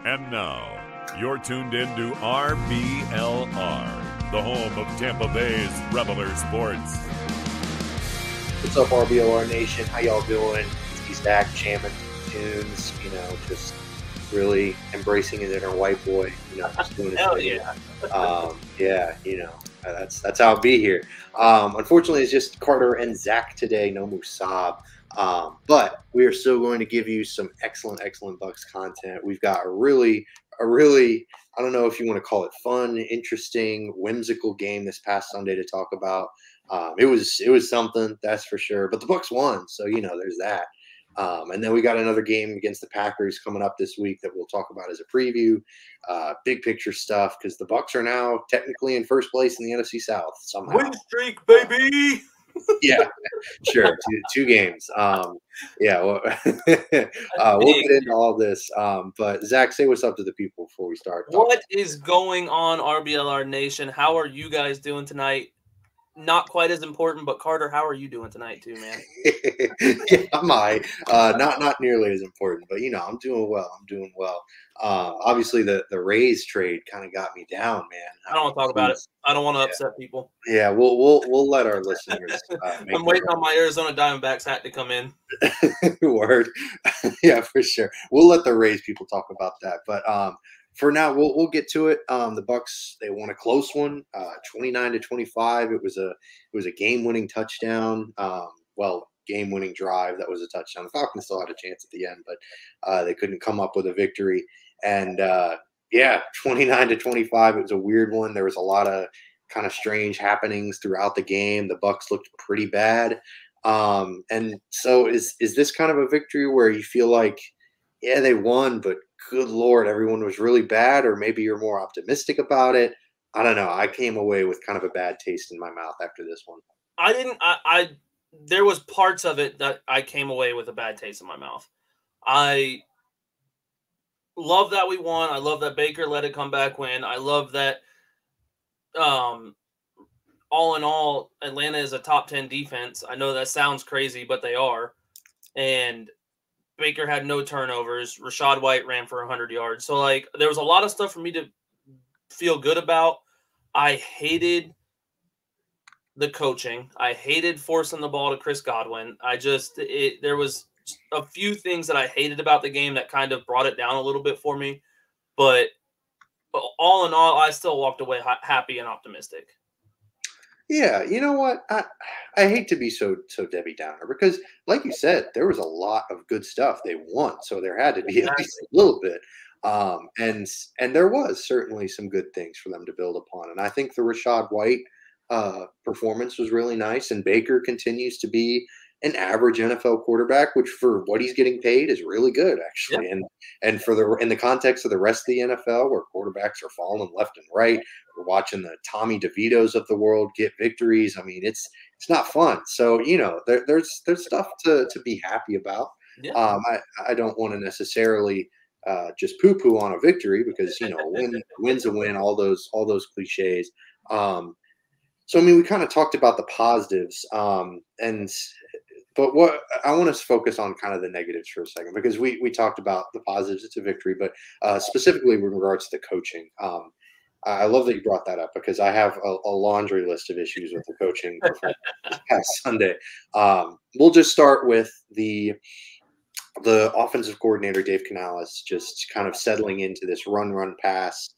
And now, you're tuned in to RBLR, the home of Tampa Bay's Reveler Sports. What's up, RBLR Nation? How y'all doing? He's Zach jamming tunes, just really embracing his inner white boy, just doing his thing. That's how I'll be here. Unfortunately, it's just Carter and Zach today, no Musab. But we are still going to give you some excellent Bucs content. We've got a really, I don't know if you want to call it fun, interesting, whimsical game this past Sunday to talk about. It was something, that's for sure. But the Bucs won, so there's that. And then we got another game against the Packers coming up this week that we'll talk about as a preview. Big picture stuff, because the Bucs are now technically in first place in the NFC South somehow. Win streak, baby. Yeah, sure. Two games. We'll get into all this. But Zach, say what's up to the people before we start. What is going on, RBLR Nation? How are you guys doing tonight? Not quite as important, but Carter, how are you doing tonight too, man? Yeah, I might. Not nearly as important, but I'm doing well. Obviously the Rays trade kind of got me down, man. I don't want to talk about it. I don't want to upset people. Yeah, we'll let our listeners. I'm waiting on my Arizona Diamondbacks hat to come in. Word. Yeah, for sure. We'll let the Rays people talk about that, but for now, we'll get to it. The Bucs, they won a close one, 29-25. It was a game-winning touchdown. Game-winning drive. That was a touchdown. The Falcons still had a chance at the end, but they couldn't come up with a victory. And 29-25. It was a weird one. There was a lot of kind of strange happenings throughout the game. The Bucs looked pretty bad. And so is this kind of a victory where you feel like, yeah, they won, but good Lord, everyone was really bad, or maybe you're more optimistic about it? I don't know. I came away with kind of a bad taste in my mouth after this one. There was parts of it that I came away with a bad taste in my mouth. I love that we won. I love that Baker let a comeback win. I love that, all in all, Atlanta is a top 10 defense. I know that sounds crazy, but they are. And Baker had no turnovers. Rachaad White ran for 100 yards. So, there was a lot of stuff for me to feel good about. I hated the coaching. I hated forcing the ball to Chris Godwin. There was a few things that I hated about the game that kind of brought it down a little bit for me. But all in all, I still walked away happy and optimistic. Yeah, you know what? I hate to be so Debbie Downer, because, like you said, there was a lot of good stuff. They won, so there had to be at least a little bit. And there was certainly some good things for them to build upon. And I think the Rachaad White performance was really nice. And Baker continues to be an average NFL quarterback, which for what he's getting paid is really good, actually. Yeah. And in the context of the rest of the NFL, where quarterbacks are falling left and right, we're watching the Tommy DeVitos of the world get victories. I mean, it's not fun. So there's stuff to be happy about. Yeah. I don't want to necessarily just poo-poo on a victory, because win's a win. All those cliches. So I mean, we kind of talked about the positives, but what I want to focus on kind of the negatives for a second, because we talked about the positives. It's a victory, but specifically with regards to the coaching. I love that you brought that up, because I have a laundry list of issues with the coaching performance this past Sunday. We'll just start with the offensive coordinator, Dave Canales, just kind of settling into this run, pass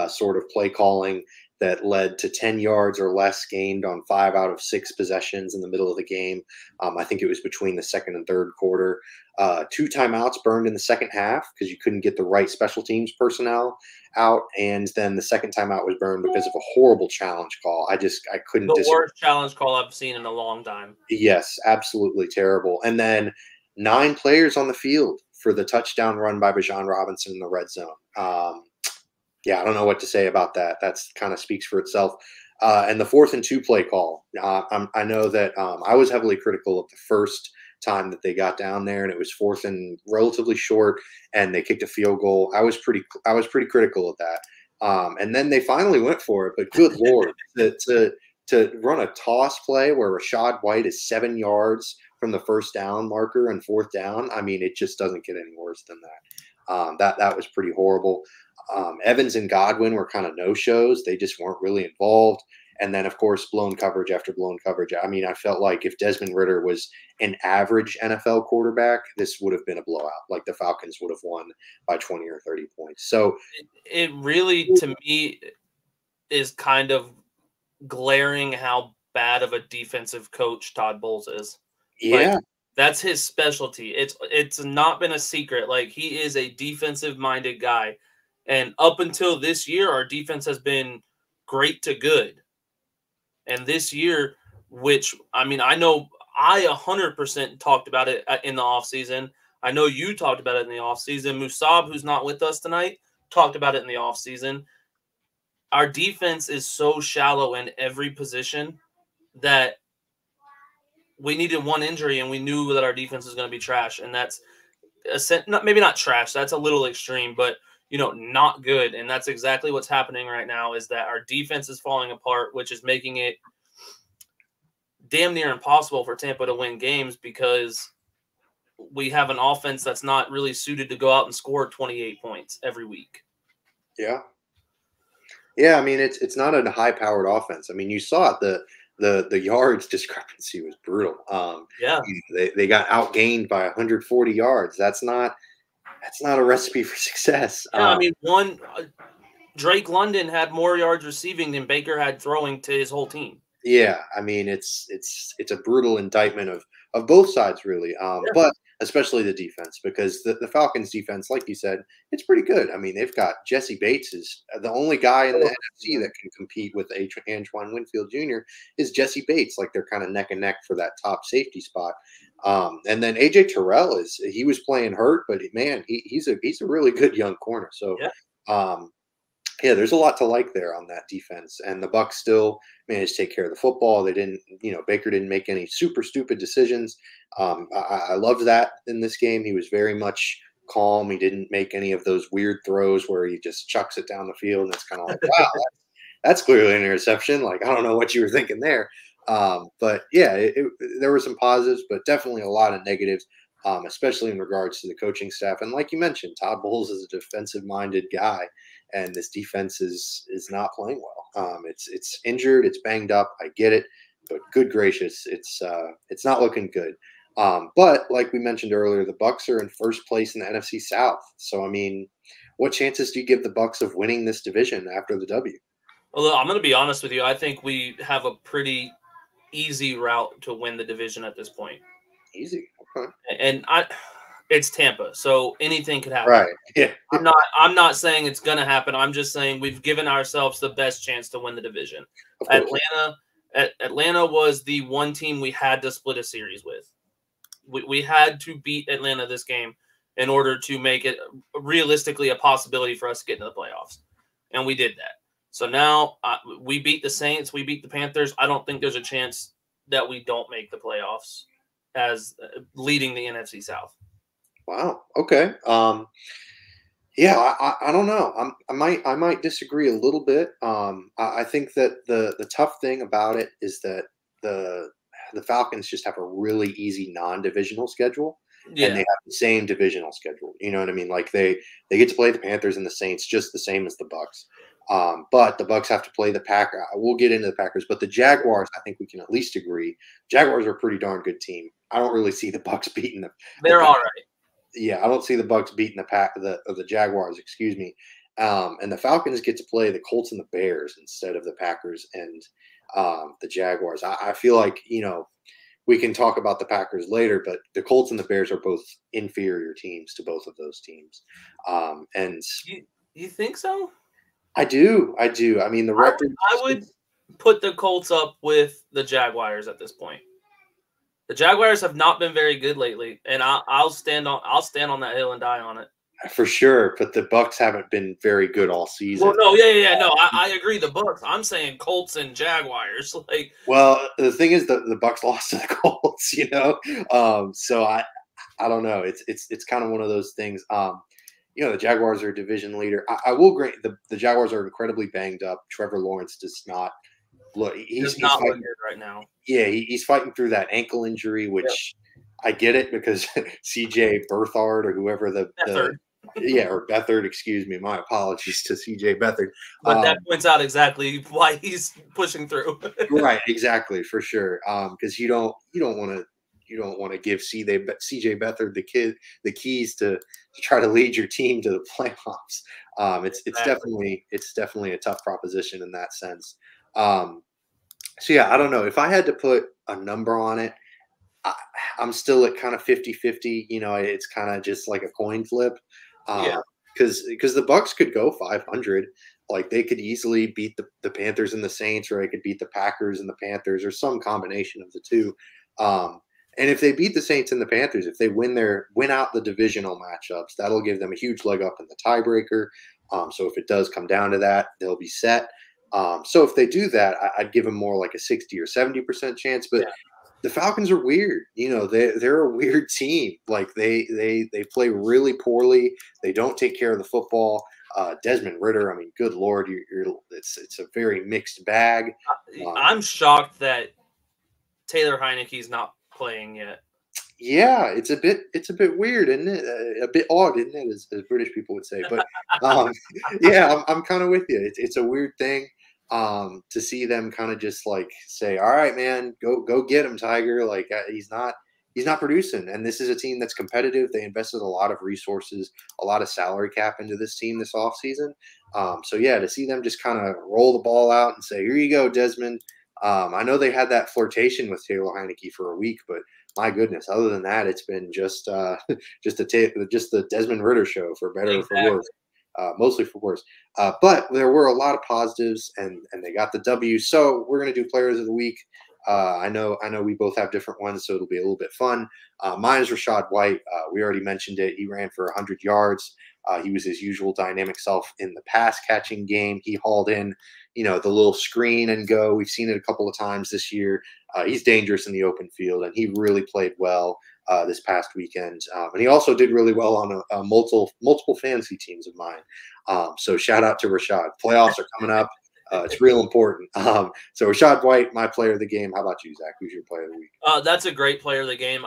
sort of play calling that led to 10 yards or less gained on 5 out of 6 possessions in the middle of the game. I think it was between the second and third quarter. 2 timeouts burned in the second half because you couldn't get the right special teams personnel out. And then the second timeout was burned because of a horrible challenge call. I couldn't. The worst challenge call I've seen in a long time. Yes, absolutely terrible. And then 9 players on the field for the touchdown run by Bijan Robinson in the red zone. I don't know what to say about that. That's kind of speaks for itself. And the 4th and 2 play call. I know that I was heavily critical of the first time that they got down there, and it was 4th and relatively short, and they kicked a field goal. I was pretty critical of that. And then they finally went for it. But good Lord, to run a toss play where Rachaad White is 7 yards from the first down marker and 4th down. I mean, it just doesn't get any worse than that. That was pretty horrible. Evans and Godwin were kind of no-shows. They just weren't really involved. And then, of course, blown coverage after blown coverage. I mean, I felt like if Desmond Ridder was an average NFL quarterback, this would have been a blowout. Like the Falcons would have won by 20 or 30 points. So it really, to me, is kind of glaring how bad of a defensive coach Todd Bowles is. Yeah. Like, that's his specialty. It's not been a secret. Like, he is a defensive-minded guy. And up until this year, our defense has been great to good. And this year, which, I mean, I know I 100% talked about it in the offseason. I know you talked about it in the offseason. Musab, who's not with us tonight, talked about it in the offseason. Our defense is so shallow in every position that we needed one injury and we knew that our defense was going to be trash. And that's maybe not trash. That's a little extreme, but not good. And that's exactly what's happening right now, is that our defense is falling apart, which is making it damn near impossible for Tampa to win games because we have an offense that's not really suited to go out and score 28 points every week. Yeah. Yeah, I mean, it's not a high-powered offense. I mean, you saw it. The yards discrepancy was brutal. Yeah. They got outgained by 140 yards. That's not a recipe for success. Yeah, I mean, Drake London had more yards receiving than Baker had throwing to his whole team. Yeah, I mean, it's a brutal indictment of both sides, really. But especially the defense, because the Falcons' defense, like you said, it's pretty good. I mean, they've got Jesse Bates is the only guy in the NFC that can compete with Antoine Winfield Jr. is Jesse Bates. Like, they're kind of neck and neck for that top safety spot. And then AJ Terrell he was playing hurt, but man, he's a really good young corner. So, there's a lot to like there on that defense. And the Bucs still managed to take care of the football. They didn't, Baker didn't make any super stupid decisions. I loved that in this game. He was very much calm. He didn't make any of those weird throws where he just chucks it down the field. And it's kind of like, wow, that's clearly an interception. Like, I don't know what you were thinking there. But yeah, there were some positives, but definitely a lot of negatives, especially in regards to the coaching staff. And like you mentioned, Todd Bowles is a defensive-minded guy, and this defense is not playing well. It's injured, it's banged up. I get it, but good gracious, it's not looking good. But like we mentioned earlier, the Bucs are in first place in the NFC South. So I mean, what chances do you give the Bucs of winning this division after the W? Well, I'm going to be honest with you. I think we have a pretty easy route to win the division at this point. Easy, okay. And it's Tampa, so anything could happen. Right. Yeah. I'm not saying it's going to happen. I'm just saying we've given ourselves the best chance to win the division. Atlanta was the one team we had to split a series with. We had to beat Atlanta this game in order to make it realistically a possibility for us to get into the playoffs, and we did that. So now we beat the Saints, we beat the Panthers. I don't think there's a chance that we don't make the playoffs as leading the NFC South. Wow. Okay. Yeah, I don't know. I might disagree a little bit. I think that the tough thing about it is that the Falcons just have a really easy non-divisional schedule. Yeah. And they have the same divisional schedule. You know what I mean? Like they get to play the Panthers and the Saints just the same as the Bucs. But the Bucs have to play the Packers. We'll get into the Packers, but the Jaguars, I think we can at least agree. Jaguars are a pretty darn good team. I don't really see the Bucs beating them. They're all right. Yeah, I don't see the Bucs beating the Jaguars. Excuse me. And the Falcons get to play the Colts and the Bears instead of the Packers and the Jaguars. I feel like we can talk about the Packers later, but the Colts and the Bears are both inferior teams to both of those teams. And you think so? I do. I mean, the record. I would put the Colts up with the Jaguars at this point. The Jaguars have not been very good lately, and I'll stand on that hill and die on it. For sure, but the Bucs haven't been very good all season. Well, no, no, I agree. The Bucs. I'm saying Colts and Jaguars. Well, the thing is, the Bucs lost to the Colts. So I don't know. It's kind of one of those things. The Jaguars are a division leader. I will grant the Jaguars are incredibly banged up. Trevor Lawrence does not look. He's not looking good right now. Yeah, he's fighting through that ankle injury, which I get it because CJ Beathard or whoever Yeah, or Beathard, excuse me. My apologies to CJ Beathard. But that points out exactly why he's pushing through. Right, exactly, for sure. Because you don't want to give CJ Beathard the keys to try to lead your team to the playoffs. It's Exactly. definitely a tough proposition in that sense. So yeah, I don't know if I had to put a number on it. I, I'm still at kind of 50-50. It's kind of just like a coin flip. Yeah. Because the Bucks could go 500. Like they could easily beat the Panthers and the Saints, or they could beat the Packers and the Panthers, or some combination of the two. Um, and if they beat the Saints and the Panthers, if they win out the divisional matchups, that'll give them a huge leg up in the tiebreaker. So if it does come down to that, they'll be set. So if they do that, I'd give them more like a 60 or 70% chance. But Yeah. the Falcons are weird. They're a weird team. Like they play really poorly. They don't take care of the football. Desmond Ritter, I mean, good Lord, it's a very mixed bag. I'm shocked that Taylor Heineke's not playing yet. Yeah, it's a bit weird, isn't it? A bit odd, isn't it, as British people would say. But yeah, I'm kind of with you. It's a weird thing to see them kind of just like say, "All right, man, go get him, Tiger." Like he's not producing, and this is a team that's competitive. They invested a lot of resources, a lot of salary cap into this team this offseason. So yeah, to see them just kind of roll the ball out and say, "Here you go, Desmond." I know they had that flirtation with Taylor Heineke for a week, but my goodness, other than that, it's been just just the Desmond Ritter show, for better or for worse. Mostly for worse. But there were a lot of positives, and they got the W. So we're gonna do players of the week. I know we both have different ones, so it'll be a little bit fun. Mine is Rachaad White. We already mentioned it. He ran for 100 yards. He was his usual dynamic self in the pass catching game. He hauled in, the little screen and go. We've seen it a couple of times this year. He's dangerous in the open field, and he really played well this past weekend. And he also did really well on multiple fantasy teams of mine. So shout out to Rachaad. Playoffs are coming up. It's real important. So Rachaad White, my player of the game. How about you, Zach? Who's your player of the week? That's a great player of the game.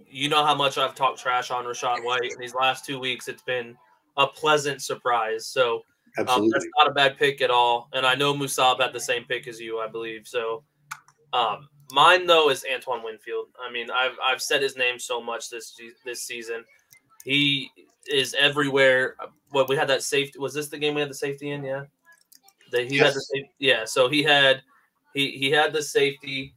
You know how much I've talked trash on Rachaad White in these last 2 weeks. It's been a pleasant surprise. So Absolutely. that's not a bad pick at all. And I know Musab had the same pick as you, I believe. So mine though is Antoine Winfield. I mean, I've said his name so much this season. He is everywhere. What we had that safety. Was this the game we had the safety in? Yeah. He had the safety. Yeah. So he had the safety.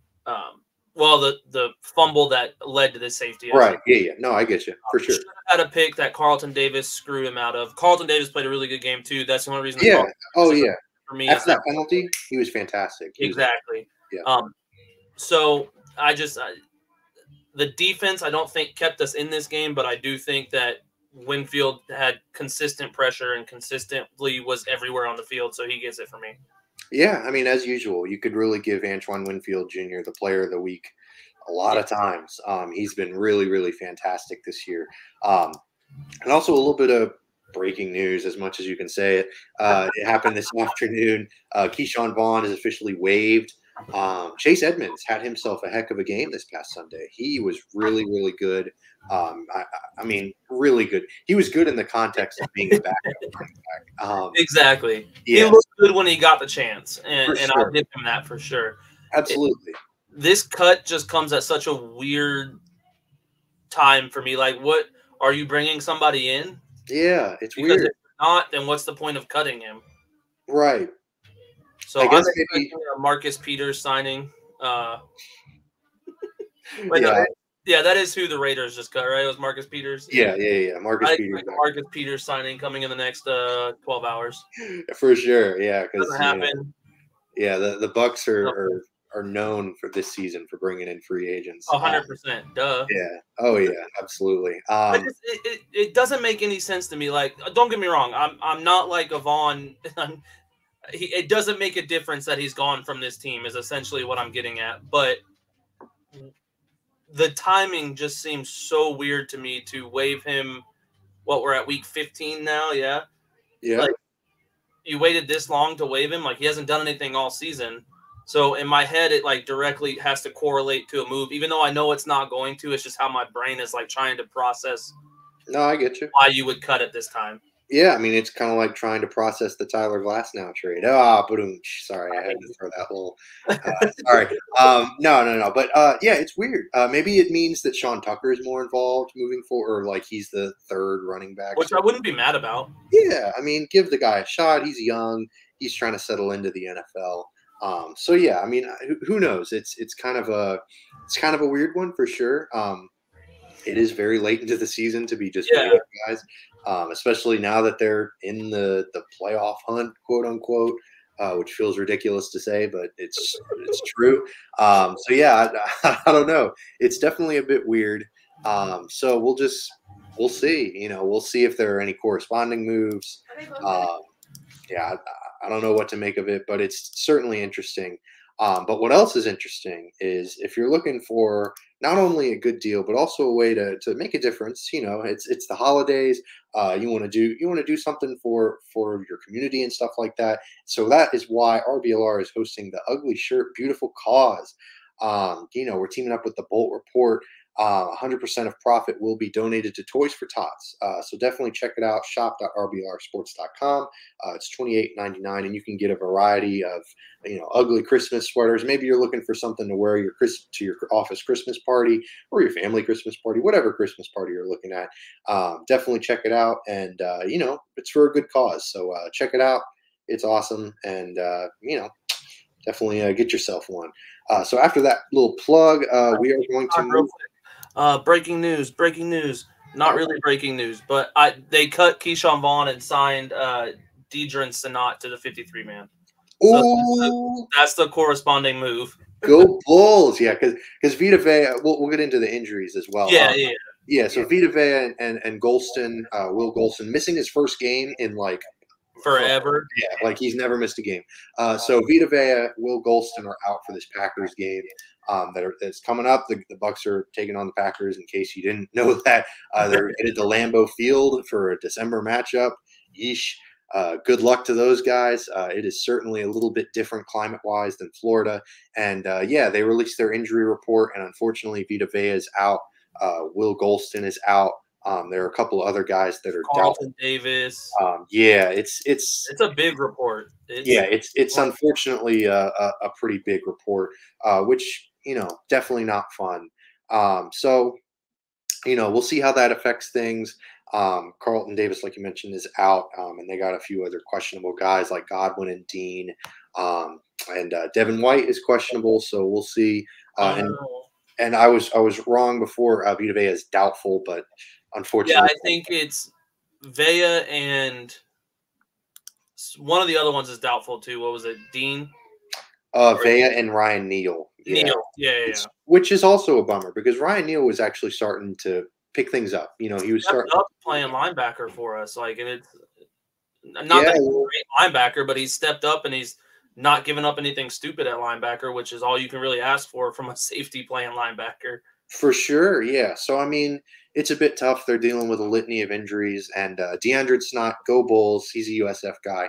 Well, the fumble that led to the safety. Right. Yeah. No, I get you for sure. Had a pick that Carlton Davis screwed him out of. Carlton Davis played a really good game too. That's the only reason. Yeah. Oh yeah. For me, after that penalty, he was fantastic. Exactly. Yeah. So the defense, I don't think kept us in this game, but I do think that Winfield had consistent pressure and consistently was everywhere on the field, so he gets it for me. Yeah, I mean, as usual, you could really give Antoine Winfield Jr. the player of the week a lot of times. He's been really, really fantastic this year. And also a little bit of breaking news, as much as you can say it. It happened this afternoon. Keyshawn Vaughn is officially waived. Chase Edmonds had himself a heck of a game this past Sunday. He was really, really good. I mean, really good. He was good in the context of being a backup. Exactly. Yeah. He looked good when he got the chance, and sure. I'll give him that for sure. Absolutely. This cut just comes at such a weird time for me. Like, what are you bringing somebody in? Yeah, it's because weird. If not, then what's the point of cutting him? Right. So I'm expecting a Marcus Peters signing. Yeah, that is who the Raiders just cut, right? It was Marcus Peters. Yeah. Marcus Peters. Marcus Peters signing coming in the next 12 hours. For sure, yeah. Because happen. Yeah, the Bucs are known for this season for bringing in free agents. 100%, duh. Yeah. Oh yeah, absolutely. It doesn't make any sense to me. Like, don't get me wrong, I'm not like a Vaughn. It doesn't make a difference that he's gone from this team. Is essentially what I'm getting at, but. The timing just seems so weird to me to waive him. What, we're at week 15 now, yeah? Yeah. Like, you waited this long to waive him? Like, he hasn't done anything all season. So in my head, it like directly has to correlate to a move, even though I know it's not going to. It's just how my brain is like trying to process No, I get you. why you would cut it this time. Yeah, I mean, it's kind of like trying to process the Tyler Glasnow trade. Ah, boom. Sorry, I had to throw that little. Sorry. No. But yeah, it's weird. Maybe it means that Sean Tucker is more involved moving forward, or like he's the third running back. Which I wouldn't be mad about. Yeah, I mean, give the guy a shot. He's young. He's trying to settle into the NFL. So yeah, I mean, who knows? It's kind of a weird one for sure. It is very late into the season to be just playing guys, especially now that they're in the playoff hunt, quote unquote, which feels ridiculous to say, but it's true. So yeah, I don't know. It's definitely a bit weird. So we'll see. You know, we'll see if there are any corresponding moves. Yeah, I don't know what to make of it, but it's certainly interesting. But what else is interesting is if you're looking for not only a good deal, but also a way to make a difference. You know, it's the holidays. You want to do something for your community and stuff like that. So that is why RBLR is hosting the Ugly Shirt Beautiful Cause. You know, we're teaming up with the Bolt Report. 100% of profit will be donated to Toys for Tots. So definitely check it out, shop.rblrsports.com. It's $28.99, and you can get a variety of, you know, ugly Christmas sweaters. Maybe you're looking for something to wear to your office Christmas party or your family Christmas party, whatever Christmas party you're looking at. Definitely check it out, and you know, it's for a good cause. So check it out. It's awesome, and you know, definitely get yourself one. So after that little plug, we are going to move. Breaking news. Not really breaking news, but they cut Keyshawn Vaughn and signed Deidre Sanat to the 53-man. So that's the corresponding move. Go Bulls! Yeah, because Vita Vea. We'll get into the injuries as well. Yeah. So Vita Vea and Golston, Will Golston, missing his first game in like forever. Yeah, like he's never missed a game. So Vita Vea, Will Golston are out for this Packers game. That's coming up. The Bucs are taking on the Packers. In case you didn't know that, they're headed to Lambeau Field for a December matchup. Yeesh. Good luck to those guys. It is certainly a little bit different climate-wise than Florida. And yeah, they released their injury report, and unfortunately, Vita Vea is out. Will Golston is out. There are a couple of other guys that are Carlton Davis. Yeah, it's a big report. It's unfortunately a pretty big report, which, you know, definitely not fun. So, you know, we'll see how that affects things. Carlton Davis, like you mentioned, is out, and they got a few other questionable guys like Godwin and Dean, and Devin White is questionable. So we'll see. And I was wrong before. Vita Vea is doubtful, but unfortunately, yeah, I think it's Vea and one of the other ones is doubtful too. What was it, Dean? Vea and Ryan Neal. Yeah. Which is also a bummer because Ryan Neal was actually starting to pick things up. You know, he was starting up playing linebacker for us. Like, and it's not that he's a great linebacker, but he's stepped up and he's not giving up anything stupid at linebacker, which is all you can really ask for from a safety playing linebacker. For sure, yeah. So, I mean, it's a bit tough. They're dealing with a litany of injuries, and DeAndre Snott, go Bulls. He's a USF guy,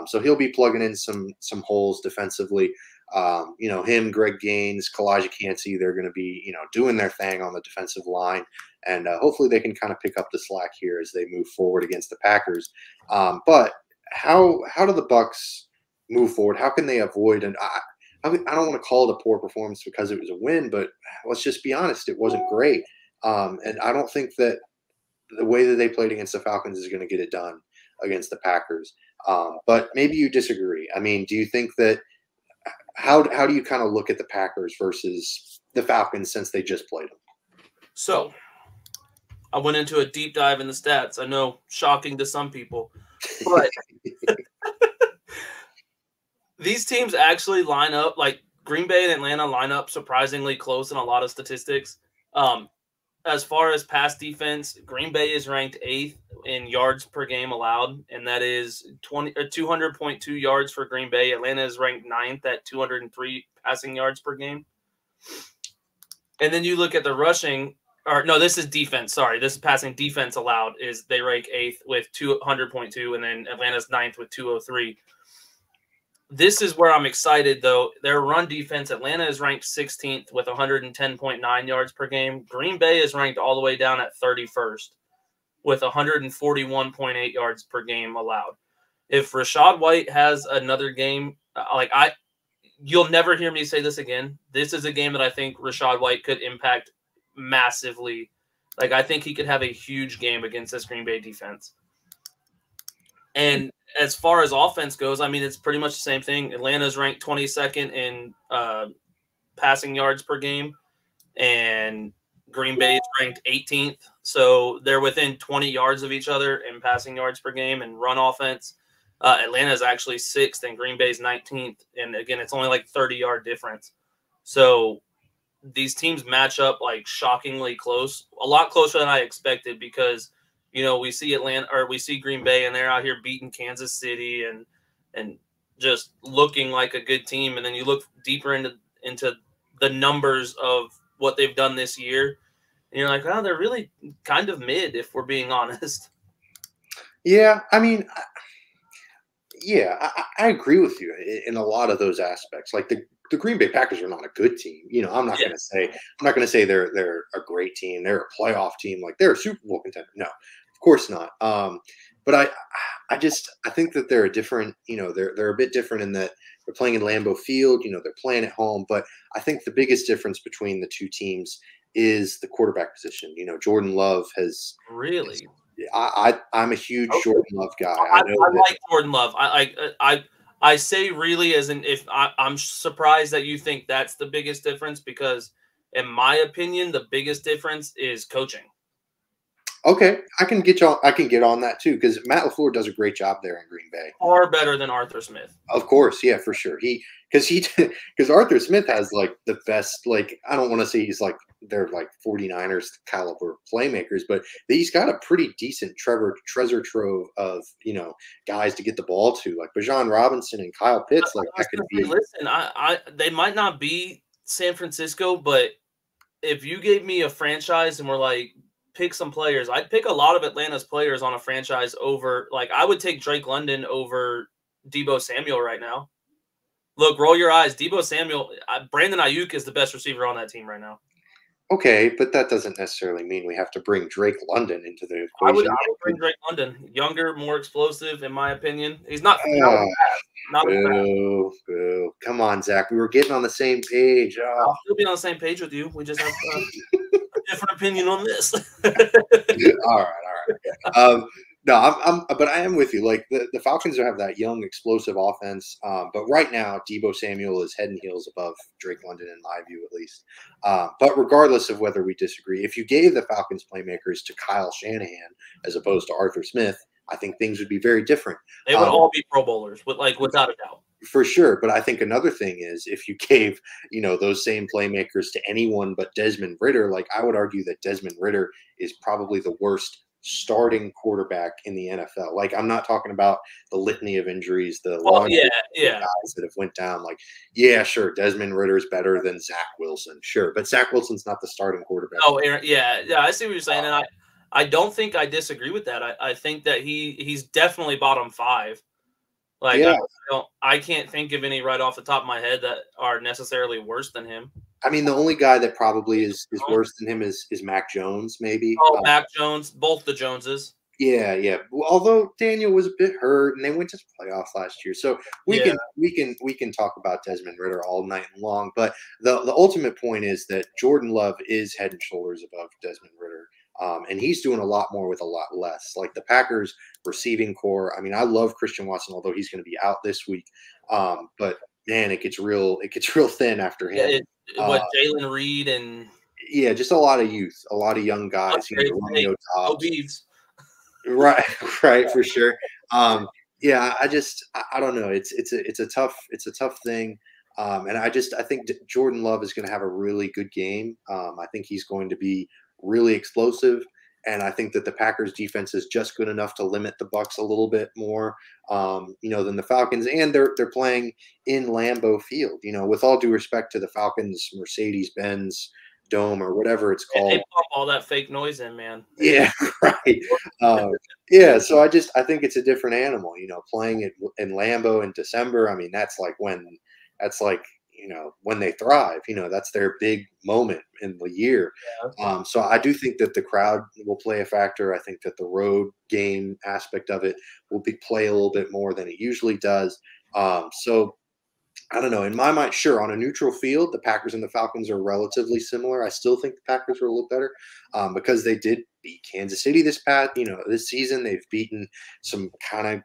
so he'll be plugging in some holes defensively. You know, him, Greg Gaines, Kalijah Cansey, they're going to be, you know, doing their thing on the defensive line, and hopefully they can kind of pick up the slack here as they move forward against the Packers. But how do the Bucs move forward? How can they avoid I don't want to call it a poor performance because it was a win, but let's just be honest, it wasn't great. And I don't think that the way that they played against the Falcons is going to get it done against the Packers. But maybe you disagree. I mean, do you think that how do you kind of look at the Packers versus the Falcons since they just played them? So I went into a deep dive in the stats. I know, shocking to some people, but these teams actually line up, like Green Bay and Atlanta line up surprisingly close in a lot of statistics. As far as pass defense, Green Bay is ranked 8th in yards per game allowed, and that is 200.2 yards for Green Bay. Atlanta is ranked 9th at 203 passing yards per game. And then you look at the rushing, or no, this is defense. Sorry, this is passing defense allowed. Is they rank 8th with 200.2, and then Atlanta's 9th with 203. This is where I'm excited, though. Their run defense, Atlanta is ranked 16th with 110.9 yards per game. Green Bay is ranked all the way down at 31st. with 141.8 yards per game allowed. If Rachaad White has another game, you'll never hear me say this again. This is a game that I think Rachaad White could impact massively. Like, I think he could have a huge game against this Green Bay defense. And as far as offense goes, I mean, it's pretty much the same thing. Atlanta's ranked 22nd in passing yards per game, and Green Bay is ranked 18th. So they're within 20 yards of each other in passing yards per game and run offense. Atlanta is actually 6th and Green Bay's 19th. And again, it's only like 30-yard difference. So these teams match up like shockingly close, a lot closer than I expected, because, you know, we see Green Bay and they're out here beating Kansas City and just looking like a good team. And then you look deeper into the numbers of what they've done this year, and you're like, oh, they're really kind of mid, if we're being honest. Yeah, I mean, I agree with you in a lot of those aspects. Like the Green Bay Packers are not a good team. You know, I'm not going to say they're a great team. They're a playoff team. Like they're a Super Bowl contender. No, of course not. But I think that they're a different. You know, they're a bit different in that they're playing in Lambeau Field. You know, they're playing at home. But I think the biggest difference between the two teams is the quarterback position. You know, Jordan Love has really. I'm a huge Jordan Love guy. I like Jordan Love. I say really as in if I'm surprised that you think that's the biggest difference, because in my opinion, the biggest difference is coaching. Okay, I can get on that too, because Matt LaFleur does a great job there in Green Bay. Far better than Arthur Smith. Of course, yeah, for sure. Because Arthur Smith has like the best, like, I don't want to say he's like they're like 49ers caliber playmakers, but he's got a pretty decent treasure trove of, you know, guys to get the ball to, like Bijan Robinson and Kyle Pitts. Like that could be. Listen, they might not be San Francisco, but if you gave me a franchise and we're like, pick some players, I'd pick a lot of Atlanta's players on a franchise over, like, I would take Drake London over Deebo Samuel right now. Look, roll your eyes. Deebo Samuel, Brandon Ayuk is the best receiver on that team right now. Okay, but that doesn't necessarily mean we have to bring Drake London into the equation. I would bring Drake London. Younger, more explosive, in my opinion. He's not boo. Come on, Zach. We were getting on the same page. Oh. I'll still be on the same page with you. We just have a different opinion on this. All right. No, but I am with you. Like the Falcons have that young, explosive offense. But right now, Deebo Samuel is head and heels above Drake London, in my view, at least. But regardless of whether we disagree, if you gave the Falcons playmakers to Kyle Shanahan as opposed to Arthur Smith, I think things would be very different. They would all be Pro Bowlers, without a doubt. For sure. But I think another thing is if you gave, you know, those same playmakers to anyone but Desmond Ridder, like I would argue that Desmond Ridder is probably the worst starting quarterback in the NFL. Like, I'm not talking about the litany of injuries, the guys that have went down. Like, yeah, sure, Desmond Ritter's better than Zach Wilson, sure, but Zach Wilson's not the starting quarterback. Oh, yeah, I see what you're saying, and I don't think I disagree with that. I think that he's definitely bottom 5. Like, yeah. I can't think of any right off the top of my head that are necessarily worse than him. I mean, the only guy that probably is worse than him is Mac Jones, maybe. Oh, Mac Jones, both the Joneses. Yeah. Well, although Daniel was a bit hurt, and they went to the playoffs last year, so we can talk about Desmond Ridder all night long. But the ultimate point is that Jordan Love is head and shoulders above Desmond Ridder. And he's doing a lot more with a lot less. Like the Packers receiving core. I mean, I love Christian Watson, although he's going to be out this week. But man, it gets real thin after him. Jalen Reed and just a lot of youth, a lot of young guys. Romeo Dobbs. Right, for sure. I don't know. It's a tough thing. And I think Jordan Love is going to have a really good game. I think he's going to be really explosive, and I think that the Packers defense is just good enough to limit the Bucs a little bit more, than the Falcons. And they're playing in Lambeau Field. You know, with all due respect to the Falcons, Mercedes-Benz Dome or whatever it's called. They pump all that fake noise in, man. Yeah, right. So I think it's a different animal. You know, playing it in Lambeau in December. I mean, that's like when they thrive. That's their big moment in the year. So I do think that the crowd will play a factor. I think that the road game aspect of it will play a little bit more than it usually does. So I don't know. In my mind, sure, on a neutral field, the Packers and the Falcons are relatively similar. I still think the Packers are a little better because they did beat Kansas City this season. They've beaten some kind of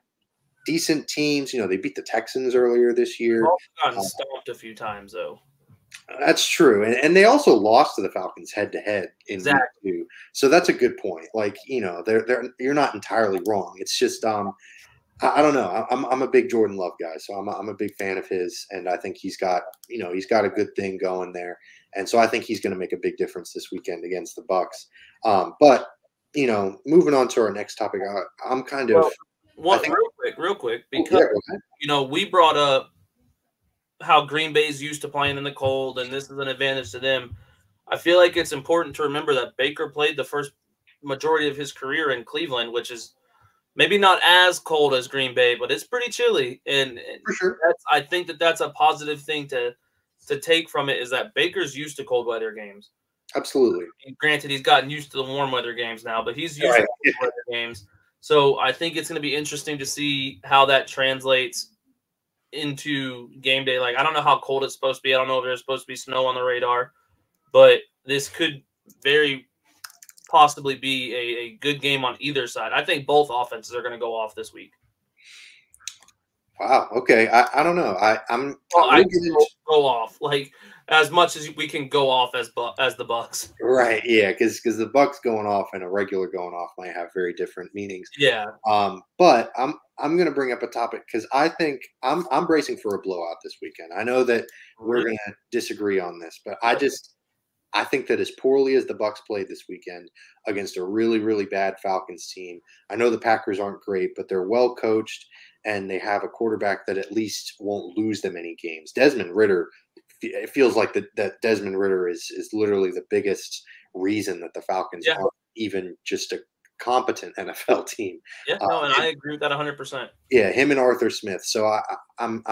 decent teams. They beat the Texans earlier this year. They've gotten stomped a few times, though. That's true, and they also lost to the Falcons head to head in week 2. So that's a good point. Like you're not entirely wrong. It's just I don't know. I'm a big Jordan Love guy, so I'm a big fan of his, and I think he's got a good thing going there, and so I think he's going to make a big difference this weekend against the Bucs. But moving on to our next topic, I'm kind of real quick, because we brought up how Green Bay's used to playing in the cold, and this is an advantage to them. I feel like it's important to remember that Baker played the first majority of his career in Cleveland, which is maybe not as cold as Green Bay, but it's pretty chilly. And for sure, I think that's a positive thing to take from it, is that Baker's used to cold weather games. Absolutely. Granted, he's gotten used to the warm weather games now, but he's used to cold weather games. So I think it's going to be interesting to see how that translates into game day. Like, I don't know how cold it's supposed to be. I don't know if there's supposed to be snow on the radar, but this could very possibly be a good game on either side. I think both offenses are going to go off this week. Wow. Okay. I don't know. I'm go off like as much as we can go off as the Bucs. Right. Yeah. Because the Bucs going off and a regular going off might have very different meanings. Yeah. But I'm going to bring up a topic because I think I'm bracing for a blowout this weekend. I know that we're going to disagree on this, but I think that as poorly as the Bucs played this weekend against a really, really bad Falcons team, I know the Packers aren't great, but they're well coached and they have a quarterback that at least won't lose them any games. Desmond Ritter, it feels like that Desmond Ritter is literally the biggest reason that the Falcons aren't even just a competent NFL team. Yeah, no, and I agree with that 100%. Yeah, him and Arthur Smith. So I'm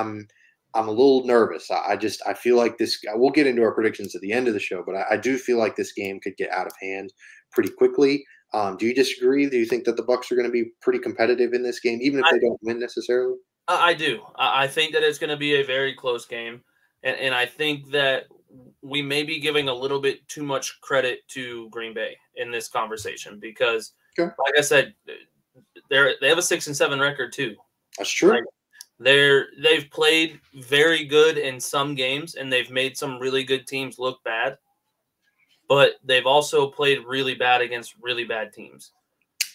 a little nervous. I feel like this. We'll get into our predictions at the end of the show, but I do feel like this game could get out of hand pretty quickly. Do you disagree? Do you think that the Bucs are going to be pretty competitive in this game, even if they don't win necessarily? I do. I think that it's going to be a very close game, and I think that we may be giving a little bit too much credit to Green Bay in this conversation because, like I said, they have a 6-7 record too. That's true. Like, they've played very good in some games, and they've made some really good teams look bad. But they've also played really bad against really bad teams.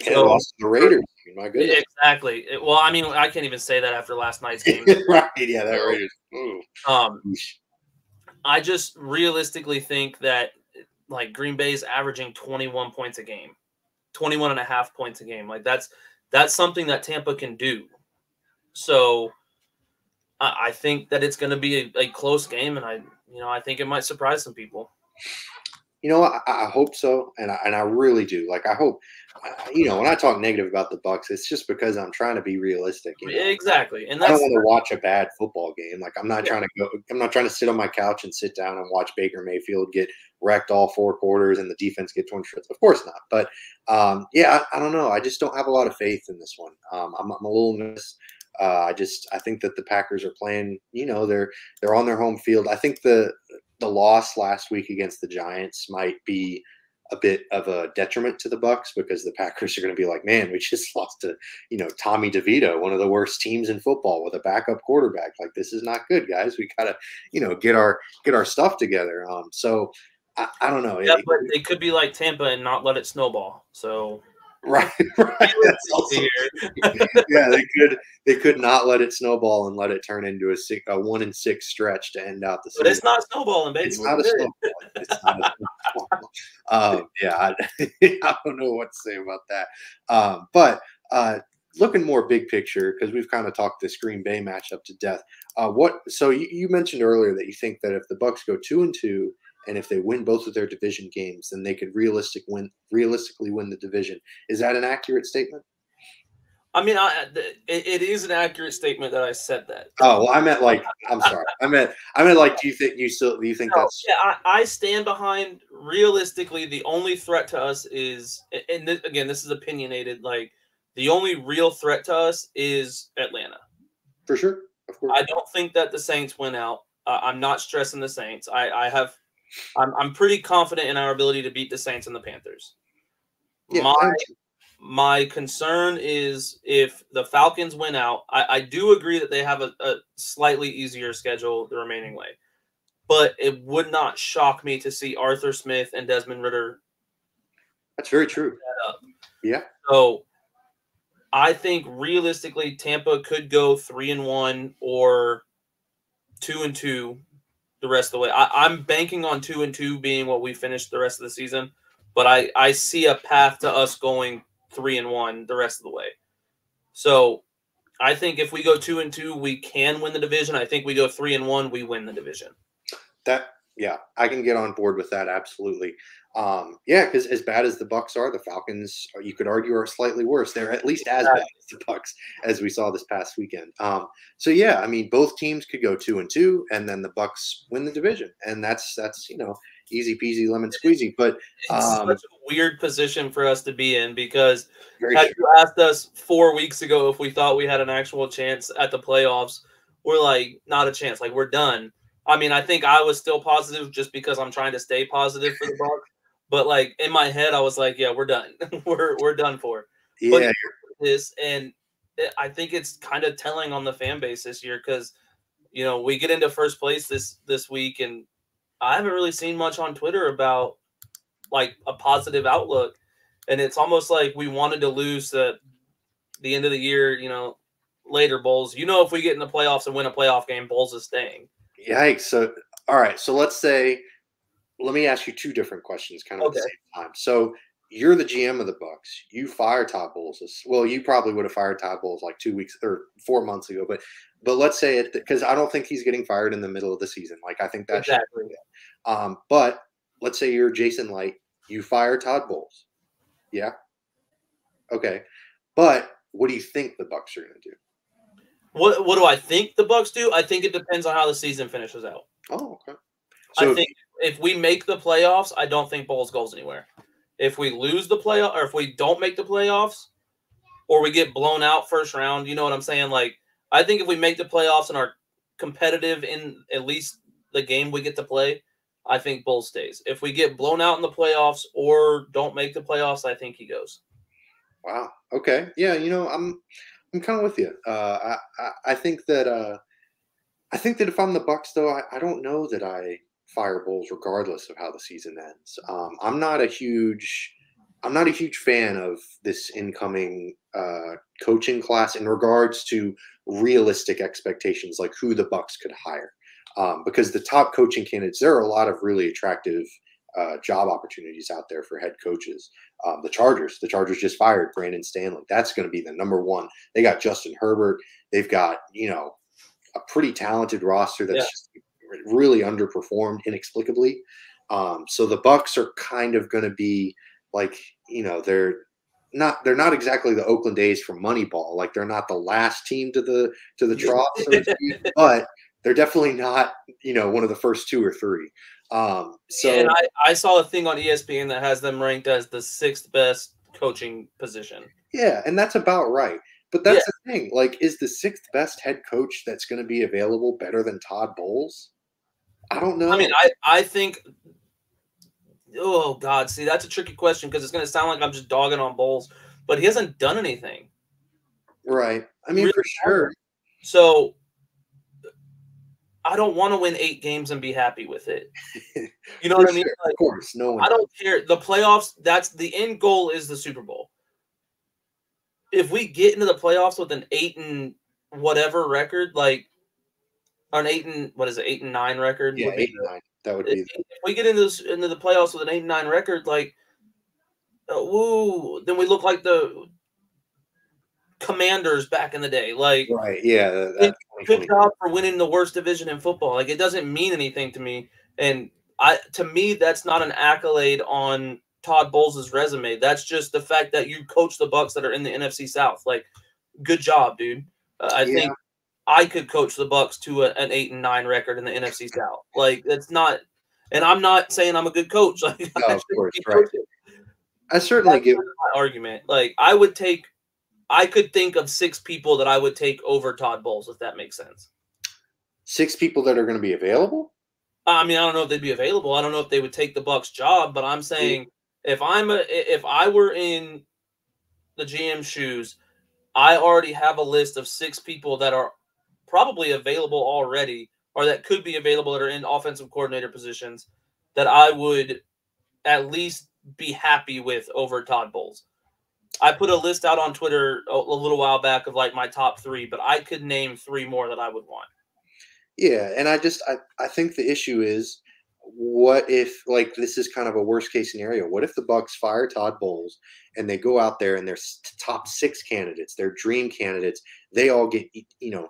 And so, lost the Raiders. My goodness. Exactly. Well, I mean, I can't even say that after last night's game. Right? Yeah, that Raiders. Ooh. I just realistically think that like Green Bay's averaging 21 points a game, 21 and a half points a game. Like that's something that Tampa can do. So I think that it's going to be a close game, and I think it might surprise some people. I hope so, and I really do. Like, I hope, when I talk negative about the Bucs, it's just because I'm trying to be realistic. Exactly, and I don't want to watch a bad football game. Like, I'm not trying to sit on my couch and sit down and watch Baker Mayfield get wrecked all 4 quarters and the defense get 20 shots. Of course not. But I don't know. I just don't have a lot of faith in this one. I'm a little nervous. I think that the Packers are playing. They're on their home field. I think the loss last week against the Giants might be a bit of a detriment to the Bucs because the Packers are going to be like, man, we just lost to, Tommy DeVito, one of the worst teams in football with a backup quarterback. Like, this is not good, guys. We got to, get our stuff together. So I don't know. Yeah, but they could be like Tampa and not let it snowball. So. Right. That's also, yeah, they could not let it snowball and let it turn into a 1-6 stretch to end out the season. But it's not snowballing, baby. It's not a snowball. It's not a snowball. I don't know what to say about that. But looking more big picture, because we've kind of talked this Green Bay matchup to death. So you mentioned earlier that you think that if the Bucs go 2-2. And if they win both of their division games, then they could realistically win the division. Is that an accurate statement? I mean, it is an accurate statement that I said that. Oh, well, I meant like, I'm sorry. I meant like, do you think that's? Yeah, I stand behind. Realistically, the only threat to us is, and again, this is opinionated. Like the only real threat to us is Atlanta. For sure, of course. I don't think that the Saints win out. I'm not stressing the Saints. I'm pretty confident in our ability to beat the Saints and the Panthers. Yeah, My concern is if the Falcons win out. I do agree that they have a slightly easier schedule the remaining way, but it would not shock me to see Arthur Smith and Desmond Ridder. That's very true. Yeah. So I think realistically, Tampa could go 3-1 or 2-2 the rest of the way. I'm banking on 2-2 being what we finish the rest of the season, but I see a path to us going 3-1 the rest of the way. So I think if we go 2-2, we can win the division. I think we go 3-1, we win the division. Yeah, I can get on board with that. Absolutely. Yeah, because as bad as the Bucs are, the Falcons, you could argue, are slightly worse. They're at least as bad as the Bucs, as we saw this past weekend. So yeah, I mean, both teams could go 2-2, and then the Bucs win the division, and that's easy peasy lemon squeezy. But it's such a weird position for us to be in, because had you asked us 4 weeks ago if we thought we had an actual chance at the playoffs, we're like, not a chance. Like, we're done. I mean, I think I was still positive just because I'm trying to stay positive for the Bucs. But like in my head, I was like, yeah, we're done. we're done for. Yeah. And I think it's kind of telling on the fan base this year, because we get into first place this week, and I haven't really seen much on Twitter about like a positive outlook, and it's almost like we wanted to lose at the end of the year. Later, Bulls. If we get in the playoffs and win a playoff game, Bulls is staying. Yikes! So all right, so let me ask you two different questions kind of at the same time. So you're the GM of the Bucs. You fire Todd Bowles. Well, you probably would have fired Todd Bowles like 2 weeks or 4 months ago. But let's say it, because I don't think he's getting fired in the middle of the season. Like, I think that exactly. But let's say you're Jason Light. You fire Todd Bowles. Yeah. Okay. But what do you think the Bucs are going to do? What do I think the Bucs do? I think it depends on how the season finishes out. Oh, okay. So I think if we make the playoffs, I don't think Bowles goes anywhere. If we lose the playoff, or if we don't make the playoffs, or we get blown out first round, you know what I'm saying? Like, I think if we make the playoffs and are competitive in at least the game we get to play, I think Bowles stays. If we get blown out in the playoffs or don't make the playoffs, I think he goes. Wow. Okay. Yeah. I'm kind of with you. I think that if I'm the Bucs, though, I don't know that I fire Bowles regardless of how the season ends. I'm not a huge fan of this incoming coaching class in regards to realistic expectations, like who the Bucs could hire. Because the top coaching candidates, there are a lot of really attractive job opportunities out there for head coaches. The Chargers just fired Brandon Stanley. That's going to be the number one. They got Justin Herbert. They've got, a pretty talented roster that's just really underperformed inexplicably. So the Bucs are kind of going to be like, they're not exactly the Oakland A's from Moneyball. Like, they're not the last team to the trough, so to speak, but they're definitely not, one of the first 2 or 3. And I saw a thing on ESPN that has them ranked as the 6th best coaching position. Yeah, and that's about right. But that's the thing. Like, is the 6th best head coach that's going to be available better than Todd Bowles? I don't know. I mean, I think – oh, God. See, that's a tricky question, because it's going to sound like I'm just dogging on Bowles, but he hasn't done anything. Right. I mean, really, for sure. So I don't want to win 8 games and be happy with it. You know what I mean? Like, of course. No one I don't care. The playoffs, that's the end goal, is the Super Bowl. If we get into the playoffs with an 8 and whatever record, like an 8-9 record? Yeah, 8-9. That would be. If we get into the playoffs with an 8-9 record, like, then we look like the Commanders back in the day. Like, right? Yeah. Good job for winning the worst division in football. Like, it doesn't mean anything to me, and to me, that's not an accolade on Todd Bowles' resume. That's just the fact that you coach the Bucs that are in the NFC South. Like, good job, dude. I Yeah. think I could coach the Bucs to an 8-9 record in the NFC South. Like that's not, and I'm not saying I'm a good coach. Like No, I of course, be right. coaching. I certainly get My argument. Like I could think of 6 people that I would take over Todd Bowles, if that makes sense. 6 people that are going to be available. I mean, I don't know if they'd be available. I don't know if they would take the Bucs job, but I'm saying if I were in the GM shoes, I already have a list of 6 people that are probably available already, or that could be available that are in offensive coordinator positions that I would at least be happy with over Todd Bowles. I put a list out on Twitter a little while back of like my top 3, but I could name 3 more that I would want. Yeah, and I think the issue is, what if, like, this is kind of a worst case scenario? What if the Bucs fire Todd Bowles and they go out there and their top 6 candidates, their dream candidates, they all get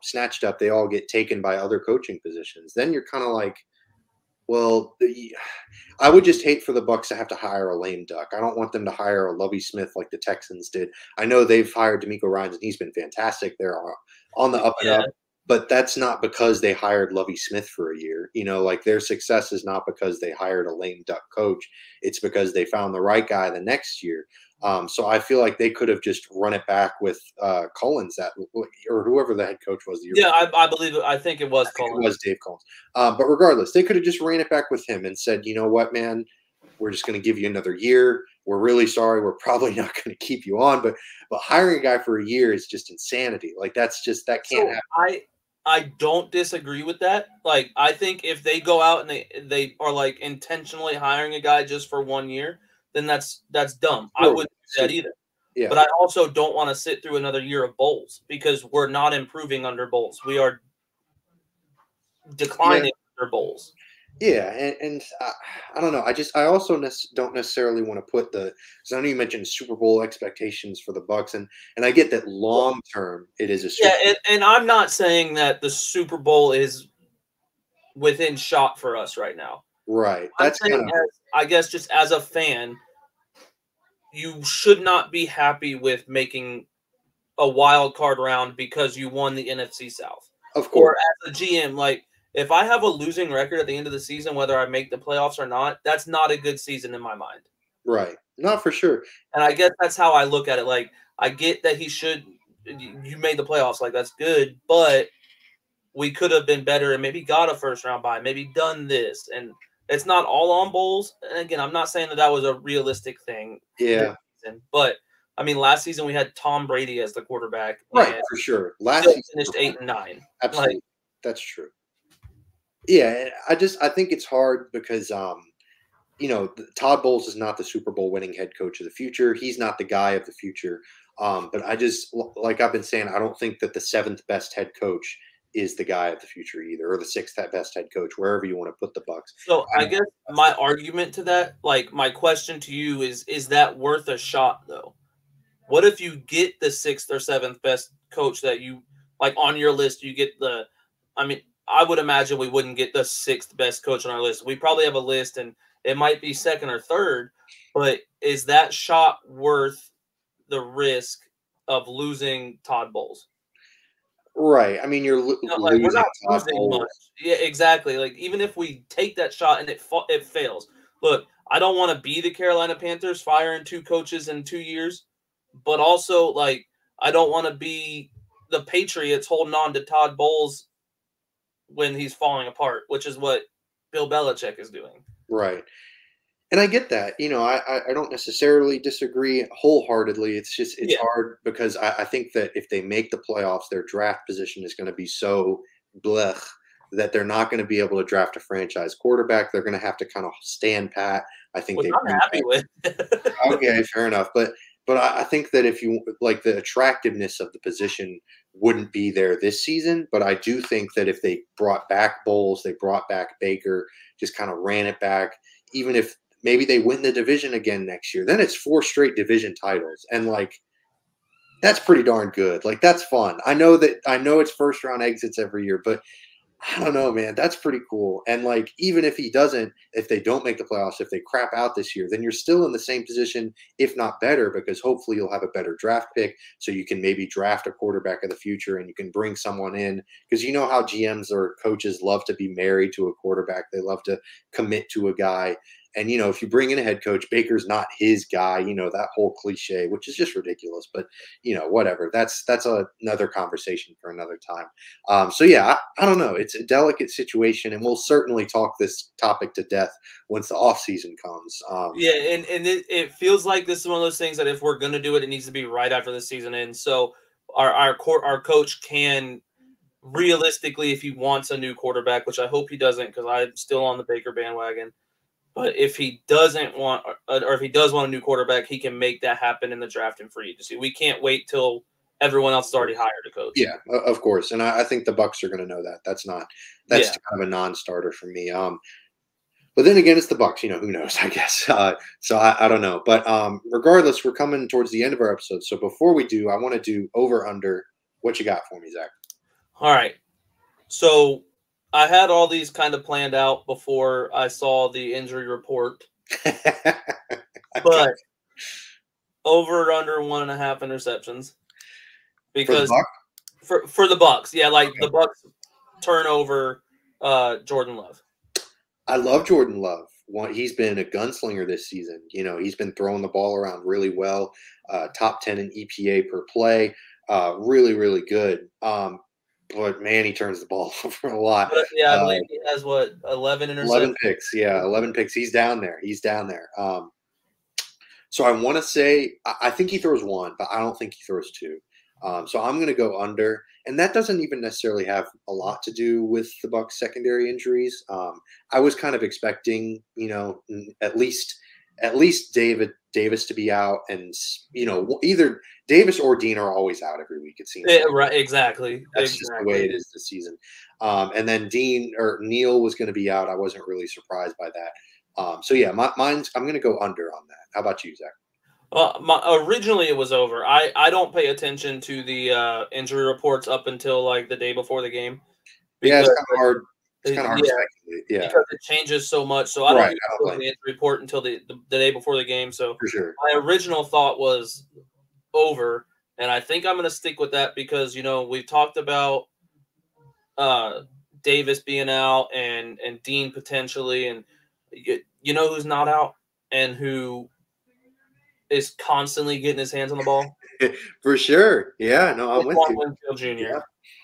snatched up, they all get taken by other coaching positions? Then you're kind of like, well, I would just hate for the Bucs to have to hire a lame duck. I don't want them to hire a Lovie Smith like the Texans did. I know they've hired DeMeco Ryans and he's been fantastic. They're on the up and up. But that's not because they hired Lovie Smith for a year. Like their success is not because they hired a lame duck coach. It's because they found the right guy the next year. So I feel like they could have just run it back with Collins, or whoever the head coach was. I believe it. I think it was Collins. It was Dave Collins. But regardless, they could have just ran it back with him and said, you know what, man, we're just going to give you another year. We're really sorry. We're probably not going to keep you on. But hiring a guy for a year is just insanity. Like that can't happen. I don't disagree with that. Like, I think if they go out and they are like intentionally hiring a guy just for 1 year, then that's dumb. I wouldn't do that either. Yeah. But I also don't want to sit through another year of Bowles because we're not improving under Bowles. We are declining under Bowles. Yeah, and I don't know. I also don't necessarily want to put because I know you mentioned Super Bowl expectations for the Bucs, and I get that long term it is a Super Bowl. And I'm not saying that the Super Bowl is within shot for us right now. Right. That's I guess just as a fan, you should not be happy with making a wild card round because you won the NFC South. Of course. Or as a GM, like, if I have a losing record at the end of the season, whether I make the playoffs or not, that's not a good season in my mind. Right. Not for sure. And I guess that's how I look at it. Like, I get that you made the playoffs. Like, that's good, but we could have been better and maybe got a first round bye, maybe done this. And it's not all on Bowles. And again, I'm not saying that was a realistic thing. Yeah. But I mean, last season we had Tom Brady as the quarterback. Right, for sure. Last season finished 8-9. Absolutely. Like, that's true. Yeah, I think it's hard because Todd Bowles is not the Super Bowl winning head coach of the future. He's not the guy of the future. But I just, like I've been saying, I don't think that the 7th best head coach is the guy of the future either, or the 6th best head coach, wherever you want to put the Bucs. So I guess my argument to that, like my question to you is that worth a shot though? What if you get the 6th or 7th best coach that you like on your list? You get I would imagine we wouldn't get the 6th best coach on our list. We probably have a list and it might be 2nd or 3rd, but is that shot worth the risk of losing Todd Bowles? Right. I mean, you're we're not losing much. Yeah, exactly. Like, even if we take that shot and it fails. Look, I don't want to be the Carolina Panthers firing 2 coaches in 2 years, but also, like, I don't want to be the Patriots holding on to Todd Bowles when he's falling apart, which is what Bill Belichick is doing. Right. And I get that. I don't necessarily disagree wholeheartedly. It's just hard because I think that if they make the playoffs, their draft position is going to be so blech that they're not going to be able to draft a franchise quarterback. They're going to have to kind of stand pat. I think I'm happy with. Okay, fair enough. But I think that if you like, the attractiveness of the position wouldn't be there this season. But I do think that if they brought back Bowles, they brought back Baker, just kind of ran it back, even if maybe they win the division again next year, then it's 4 straight division titles. And like, that's pretty darn good. Like, that's fun. I know it's first round exits every year, but I don't know, man. That's pretty cool. And like, even if they don't make the playoffs, if they crap out this year, then you're still in the same position, if not better, because hopefully you'll have a better draft pick. So you can maybe draft a quarterback of the future and you can bring someone in, because you know how GMs or coaches love to be married to a quarterback. They love to commit to a guy. And, if you bring in a head coach, Baker's not his guy, that whole cliche, which is just ridiculous. But, whatever. That's another conversation for another time. So, yeah, I don't know. It's a delicate situation, and we'll certainly talk this topic to death once the offseason comes. Yeah, and it feels like this is one of those things that if we're going to do it, it needs to be right after the season ends. So our coach can realistically, if he wants a new quarterback, which I hope he doesn't because I'm still on the Baker bandwagon, but if he doesn't want, or if he does want a new quarterback, he can make that happen in the draft and free agency. We can't wait till everyone else has already hired a coach. Yeah, of course. And I think the Bucs are going to know that. That's kind of a non-starter for me. But then again, it's the Bucs. Who knows? I guess. So I don't know. But regardless, we're coming towards the end of our episode. So before we do, I want to do over under. What you got for me, Zach? All right. So I had all these kind of planned out before I saw the injury report. But over under 1.5 interceptions. Because for the Bucs. Yeah, like the Bucs turn over Jordan Love. I love Jordan Love. He's been a gunslinger this season. He's been throwing the ball around really well. Top 10 in EPA per play. Really, really good. But man, he turns the ball over a lot. But, yeah, I believe he has 11 interceptions. 11 picks. Yeah, 11 picks. He's down there. So I want to say I think he throws one, but I don't think he throws two. So I'm going to go under, and that doesn't even necessarily have a lot to do with the Bucs secondary injuries. I was kind of expecting, at least Davis to be out, and either Davis or Dean are always out every week. It seems right, exactly. That's just the way it is this season. And then Neal was going to be out. I wasn't really surprised by that. So yeah, I'm going to go under on that. How about you, Zach? Originally it was over. I don't pay attention to the injury reports up until like the day before the game. Yeah, it's kind of hard. It's kind of hard to speculate. Yeah, because it changes so much. So I don't even know the injury report until the day before the game. So for sure, my original thought was over, and I think I'm going to stick with that because we've talked about Davis being out and Dean potentially, and who's not out and who is constantly getting his hands on the ball. For sure. Yeah, no, I'm with you. Winfield Jr. Yeah.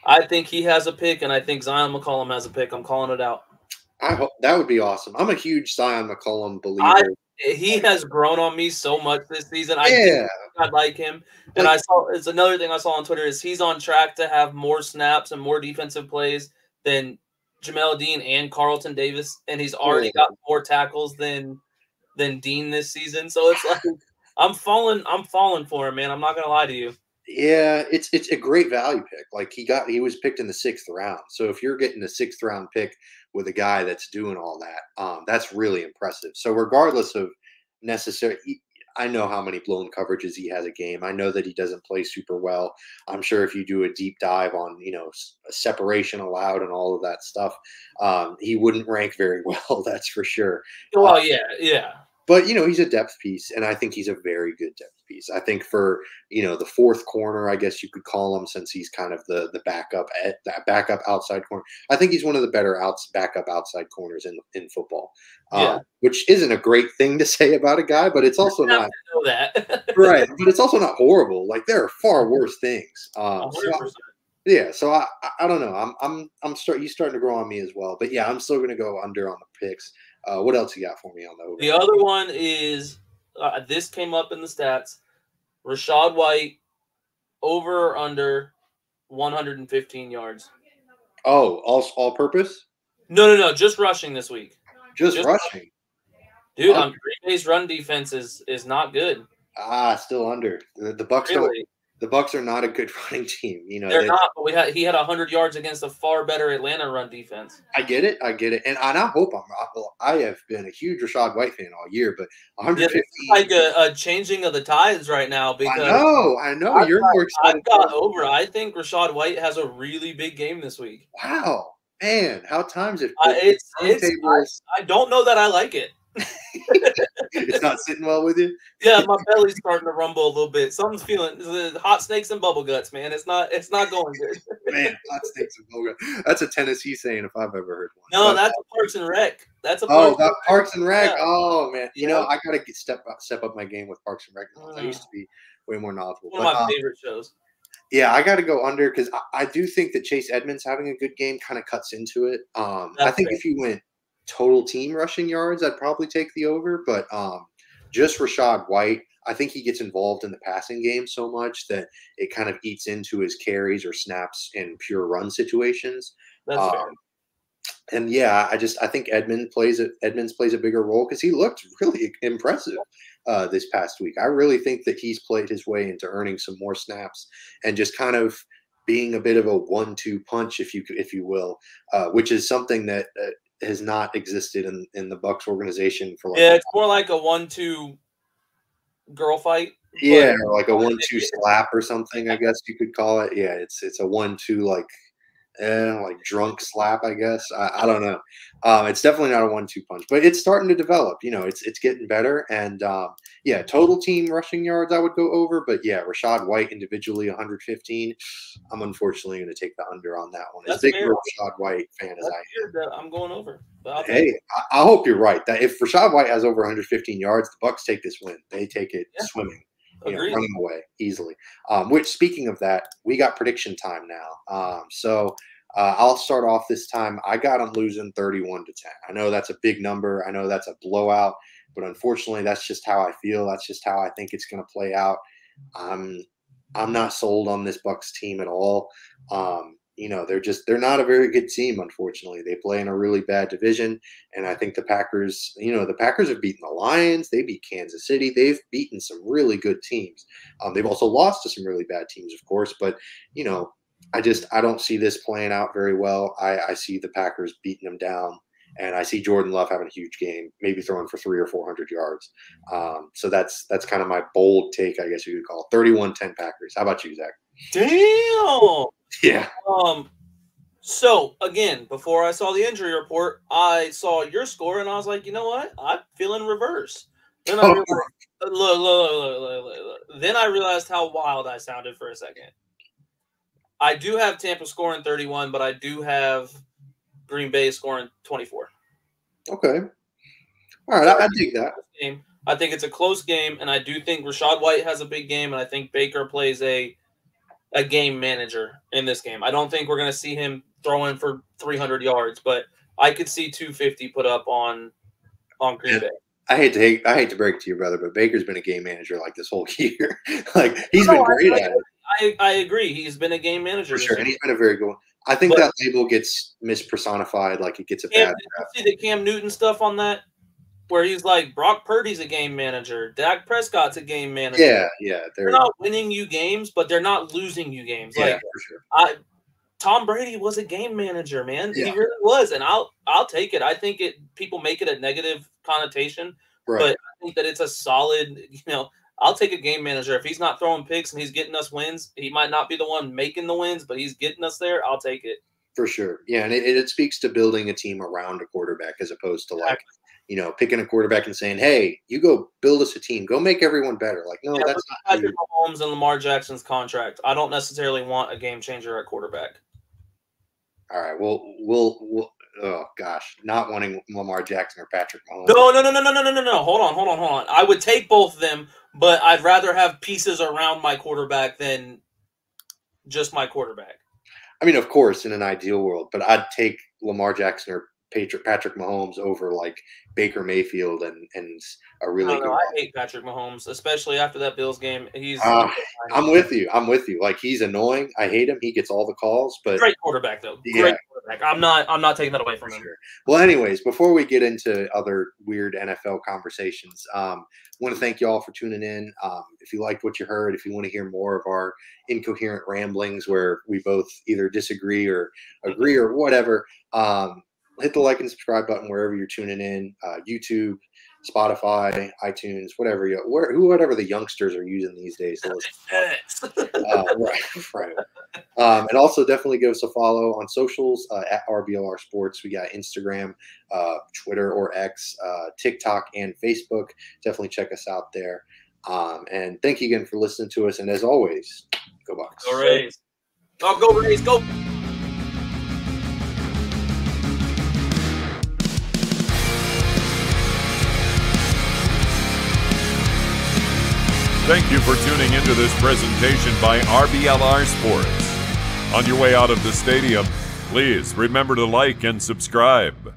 I think he has a pick, and I think Zion McCollum has a pick. I'm calling it out. I hope that would be awesome. I'm a huge Zion McCollum believer. He has grown on me so much this season. I like him. And it's another thing I saw on Twitter is he's on track to have more snaps and more defensive plays than Jamel Dean and Carlton Davis, and he's already got more tackles than Dean this season. So it's like I'm falling for him, man. I'm not gonna lie to you. Yeah, it's a great value pick. Like he was picked in the 6th round. So if you're getting a 6th round pick with a guy that's doing all that, that's really impressive. So regardless of I know how many blown coverages he has a game. I know that he doesn't play super well. I'm sure if you do a deep dive on, separation allowed and all of that stuff, he wouldn't rank very well. That's for sure. Well, yeah. But, he's a depth piece, and I think he's a very good depth piece. I think for, the 4th corner, I guess you could call him, since he's kind of the backup outside corner. I think he's one of the better backup outside corners in football, which isn't a great thing to say about a guy, but it's also not know that. right. But it's also not horrible. Like there are far worse things. So I don't know. He's starting to grow on me as well. But yeah, I'm still going to go under on the picks. What else you got for me on the over? The other one is this came up in the stats. Rachaad White over or under 115 yards. Oh, all purpose? No, just rushing this week. Just rushing. Dude, Green Bay's run defense is not good. Still under. The Bucs really? The Bucs are not a good running team. They're not. But he had 100 yards against a far better Atlanta run defense. I get it, and I hope I have been a huge Rachaad White fan all year, but 150. It's like a changing of the tides right now because I know. You're more excited. I've got over. I think Rachaad White has a really big game this week. Wow. Man, how times have I don't know that I like it. It's not sitting well with you? Yeah, my belly's starting to rumble a little bit. Something's feeling hot snakes and bubble guts, man. It's not going good. Man, hot snakes and bubble guts. That's a Tennessee saying if I've ever heard one. No, that's a Parks and Rec. That's a Parks and Rec. Yeah. Oh man, I gotta step up my game with Parks and Rec. I used to be way more knowledgeable. One of my favorite shows. Yeah, I got to go under because I do think that Chase Edmonds having a good game kind of cuts into it. I think if you went total team rushing yards, I'd probably take the over. But just Rachaad White, I think he gets involved in the passing game so much that it kind of eats into his carries or snaps in pure run situations. That's fair. And yeah, I think Edmonds plays a bigger role because he looked really impressive this past week. I really think that he's played his way into earning some more snaps and just kind of being a bit of a 1-2 punch, if you will, which is something that has not existed in the Bucs organization for. It's more like a 1-2 girl fight. Yeah, or like a 1-2 slap or something, I guess you could call it. Yeah, it's a 1-2 like drunk slap, I guess. I don't know. It's definitely not a 1-2 punch, but it's starting to develop. It's getting better. And yeah, total team rushing yards I would go over, but yeah, Rachaad White individually 115. I'm unfortunately going to take the under on that one. As big a Rachaad White fan as I am, I'm going over. Hey, I hope you're right. That if Rachaad White has over 115 yards, the Bucs take this win. They take it swimming. Running away easily. Which, speaking of that, we got prediction time now. So I'll start off this time. I got them losing 31-10. I know that's a big number. I know that's a blowout, but unfortunately, that's just how I feel. That's just how I think it's going to play out. I'm not sold on this Bucs team at all. They're not a very good team, unfortunately. They play in a really bad division, and I think the Packers have beaten the Lions. They beat Kansas City. They've beaten some really good teams. They've also lost to some really bad teams, of course, but I don't see this playing out very well. I see the Packers beating them down, and I see Jordan Love having a huge game, maybe throwing for 300 or 400 yards. So that's kind of my bold take, I guess you could call it. 31-10 Packers. How about you, Zach? Damn. Yeah. So again, before I saw the injury report, I saw your score and I was like, you know what? I'm feeling reverse. Then I realized, look. Then I realized how wild I sounded for a second. I do have Tampa scoring 31, but I do have Green Bay scoring 24. Okay. All right, I dig that. I think it's a close game, and I do think Rachaad White has a big game, and I think Baker plays a game manager in this game. I don't think we're going to see him throwing for 300 yards, but I could see 250 put up on Green Bay. I hate to break it to you, brother, but Baker's been a game manager like this whole year. He's been great at it. I agree. He's been a game manager. For sure, and he's been a very good one. I think that label gets mispersonified, like it gets a bad rap. Did you see the Cam Newton stuff on that? Where he's like, Brock Purdy's a game manager. Dak Prescott's a game manager. Yeah. They're not winning you games, but they're not losing you games. Yeah, for sure. Tom Brady was a game manager, man. Yeah. He really was, and I'll take it. I think people make it a negative connotation, right. But I think that it's a solid, I'll take a game manager. If he's not throwing picks and he's getting us wins, he might not be the one making the wins, but he's getting us there. I'll take it. For sure. Yeah, and it speaks to building a team around a quarterback as opposed to picking a quarterback and saying, hey, you go build us a team. Go make everyone better. No, that's not Patrick Mahomes and Lamar Jackson's contract. I don't necessarily want a game changer at quarterback. All right. We'll oh gosh, not wanting Lamar Jackson or Patrick Mahomes. No. Hold on. I would take both of them, but I'd rather have pieces around my quarterback than just my quarterback. I mean, of course, in an ideal world, but I'd take Lamar Jackson or Patrick Mahomes over Baker Mayfield and a really good. I hate Patrick Mahomes, especially after that Bills game. I'm with you. He's annoying. I hate him. He gets all the calls, but great quarterback though. Great quarterback. I'm not taking that away from him. Sure. Well, anyways, before we get into other weird NFL conversations, want to thank you all for tuning in. If you liked what you heard, if you want to hear more of our incoherent ramblings where we both either disagree or agree or whatever, hit the like and subscribe button wherever you're tuning in, YouTube, Spotify, iTunes, whatever the youngsters are using these days to listen. Right. And also definitely give us a follow on socials at RBLR Sports. We got Instagram, Twitter or X, TikTok, and Facebook. Definitely check us out there. And thank you again for listening to us. And as always, go Bucs. Go Rays. Oh, go Rays. Go. Thank you for tuning into this presentation by RBLR Sports. On your way out of the stadium, please remember to like and subscribe.